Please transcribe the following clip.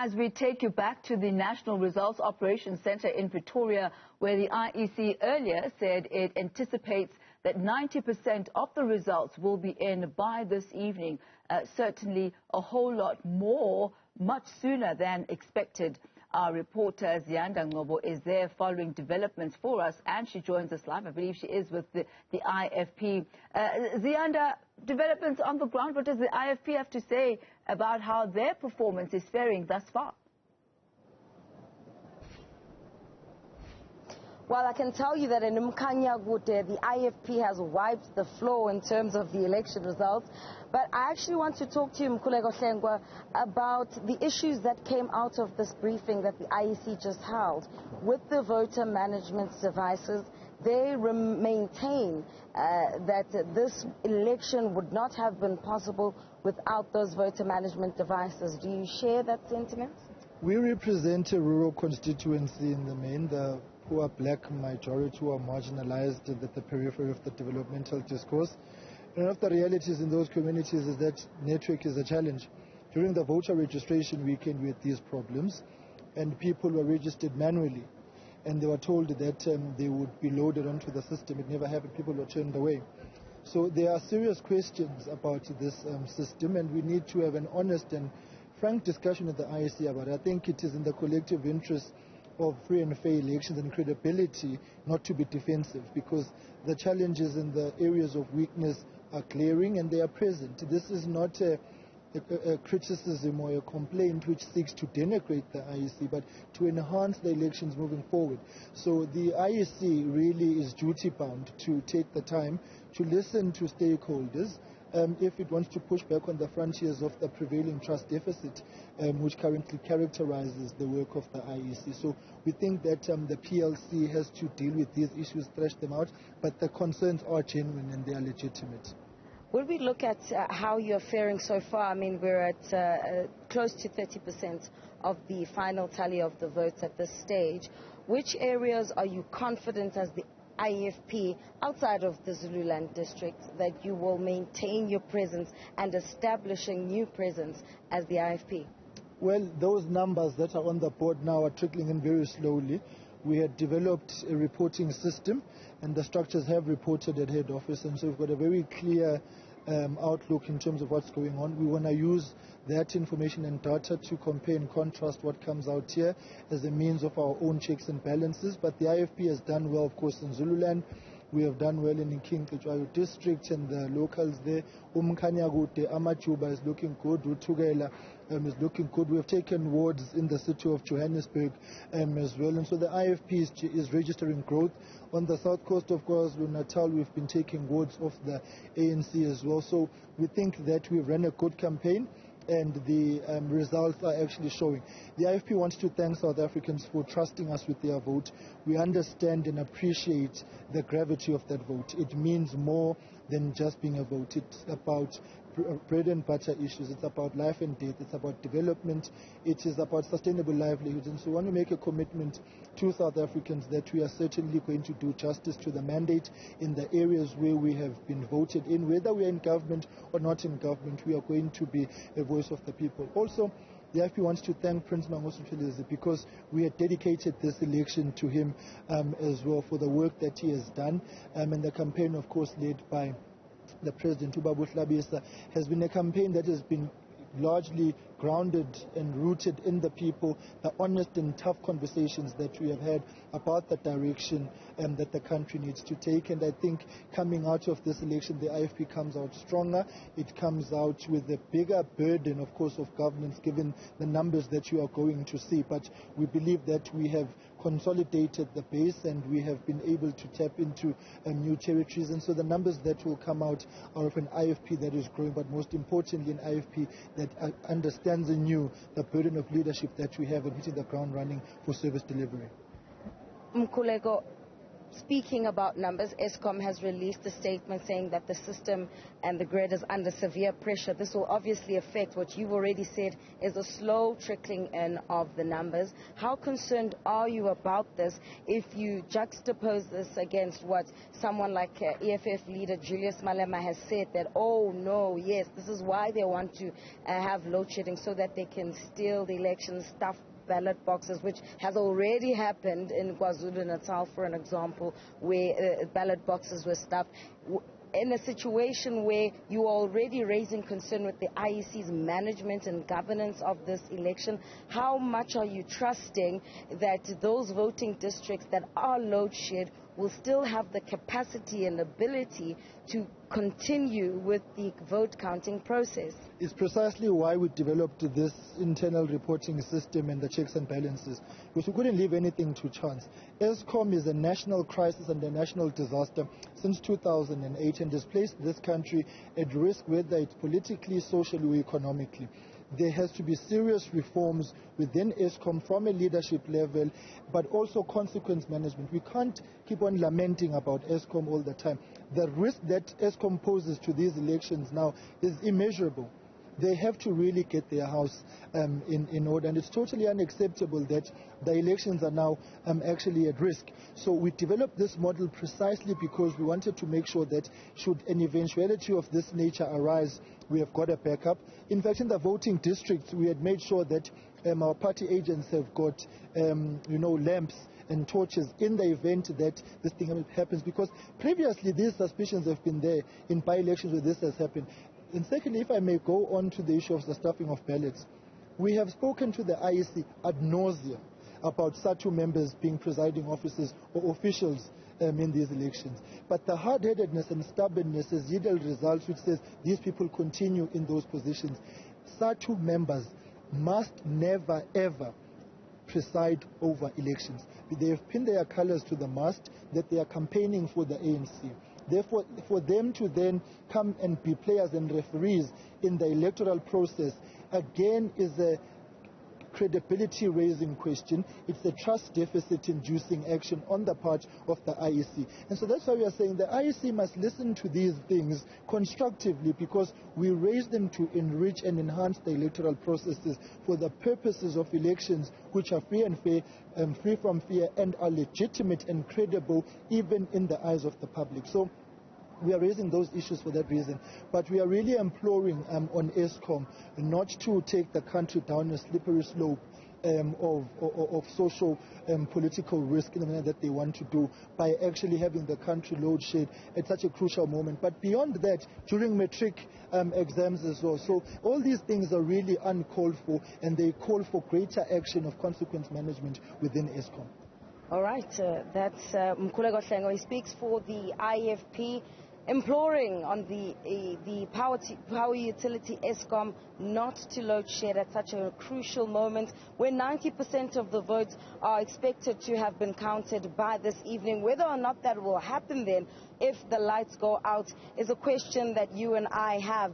As we take you back to the National Results Operations Center in Pretoria, where the IEC earlier said it anticipates that 90% of the results will be in by this evening. Certainly a whole lot more, much sooner than expected. Our reporter Ziyanda Ngobo is there following developments for us, and she joins us live. I believe she is with the IFP. Ziyanda, developments on the ground. What does the IFP have to say about how their performance is faring thus far? Well, I can tell you that in Mkhuleko, the IFP has wiped the floor in terms of the election results. But I actually want to talk to you, Mkhuleko Hlengwa, about the issues that came out of this briefing that the IEC just held. With the voter management devices, they maintain that this election would not have been possible without those voter management devices. Do you share that sentiment? We represent a rural constituency in the main, the poor black majority who are marginalized at the periphery of the developmental discourse. One of the realities in those communities is that network is a challenge. During the voter registration weekend, we had these problems, and people were registered manually, and they were told that they would be loaded onto the system. It never happened. People were turned away. So there are serious questions about this system, and we need to have an honest and frank discussion with the IEC about it. I think it is in the collective interest of free and fair elections and credibility not to be defensive, because the challenges in the areas of weakness are glaring and they are present. This is not a criticism or a complaint which seeks to denigrate the IEC, but to enhance the elections moving forward. So the IEC really is duty-bound to take the time to listen to stakeholders if it wants to push back on the frontiers of the prevailing trust deficit, which currently characterizes the work of the IEC. So we think that the PLC has to deal with these issues, thrash them out, but the concerns are genuine and they are legitimate. When we look at how you're faring so far, I mean, we're at close to 30% of the final tally of the votes at this stage. Which areas are you confident as the IFP outside of the Zululand district that you will maintain your presence and establishing new presence as the IFP? Well, those numbers that are on the board now are trickling in very slowly. We had developed a reporting system, and the structures have reported at head office, and so we've got a very clear outlook in terms of what's going on. We want to use that information and data to compare and contrast what comes out here as a means of our own checks and balances. But the IFP has done well, of course, in Zululand. We have done well in Newzroom district and the locals there. Mkhuleko, Amajuba is looking good. Pretoria is looking good. We have taken wards in the city of Johannesburg as well. And so the IFP is registering growth. On the south coast of KwaZulu-Natal, we've been taking wards of the ANC as well. So we think that we've run a good campaign, and the results are actually showing. The IFP wants to thank South Africans for trusting us with their vote. We understand and appreciate the gravity of that vote. It means more than just being a vote. It's about bread and butter issues. It's about life and death. It's about development. It is about sustainable livelihoods. And so we want to make a commitment to South Africans that we are certainly going to do justice to the mandate in the areas where we have been voted in. Whether we are in government or not in government, we are going to be a voice of the people. Also, the IFP wants to thank Prince Mkhuleko because we had dedicated this election to him as well for the work that he has done. And the campaign, of course, led by the President, Ubaba Hlabisa, has been a campaign that has been largely grounded and rooted in the people, the honest and tough conversations that we have had about the direction that the country needs to take. And I think coming out of this election, the IFP comes out stronger. It comes out with a bigger burden, of course, of governance, given the numbers that you are going to see. But we believe that we have consolidated the base and we have been able to tap into new territories. And so the numbers that will come out are of an IFP that is growing, but most importantly, an IFP that understands anew the burden of leadership that we have in hitting the ground running for service delivery. Mkhuleko, speaking about numbers, Eskom has released a statement saying that the system and the grid is under severe pressure. This will obviously affect what you've already said is a slow trickling in of the numbers. How concerned are you about this if you juxtapose this against what someone like EFF leader Julius Malema has said that, oh no, yes, this is why they want to have load shedding so that they can steal the elections, stuff ballot boxes, which has already happened in KwaZulu-Natal, for an example, where ballot boxes were stuffed. In a situation where you are already raising concern with the IEC's management and governance of this election, how much are you trusting that those voting districts that are load shed will still have the capacity and ability to continue with the vote counting process? It's precisely why we developed this internal reporting system and the checks and balances, because we couldn't leave anything to chance. Eskom is a national crisis and a national disaster since 2008 and has placed this country at risk, whether it's politically, socially, or economically. There has to be serious reforms within Eskom from a leadership level, but also consequence management. We can't keep on lamenting about Eskom all the time. The risk that Eskom poses to these elections now is immeasurable. They have to really get their house in order, and it's totally unacceptable that the elections are now actually at risk. So we developed this model precisely because we wanted to make sure that should an eventuality of this nature arise, we have got a backup. In fact, in the voting districts, we had made sure that our party agents have got lamps and torches in the event that this thing happens, because previously these suspicions have been there in by-elections where this has happened. And secondly, if I may go on to the issue of the stuffing of ballots, we have spoken to the IEC ad nauseum about SATU members being presiding officers or officials in these elections. But the hard-headedness and stubbornness has yielded results which says these people continue in those positions. SATU members must never, ever preside over elections. They have pinned their colors to the mast that they are campaigning for the ANC. Therefore, for them to then come and be players and referees in the electoral process, again, is a credibility-raising question. It's a trust deficit-inducing action on the part of the IEC. And so that's why we are saying the IEC must listen to these things constructively, because we raise them to enrich and enhance the electoral processes for the purposes of elections which are free and fair, free from fear, and are legitimate and credible even in the eyes of the public. So we are raising those issues for that reason. But we are really imploring on Eskom not to take the country down a slippery slope of social and political risk in the manner that they want to do by actually having the country load shed at such a crucial moment. But beyond that, during matric exams as well. So all these things are really uncalled for, and they call for greater action of consequence management within Eskom. All right, that's Mkhuleko Hlengwa. He speaks for the IFP, imploring on the power utility Eskom not to load shed at such a crucial moment when 90% of the votes are expected to have been counted by this evening. Whether or not that will happen then, if the lights go out, is a question that you and I have.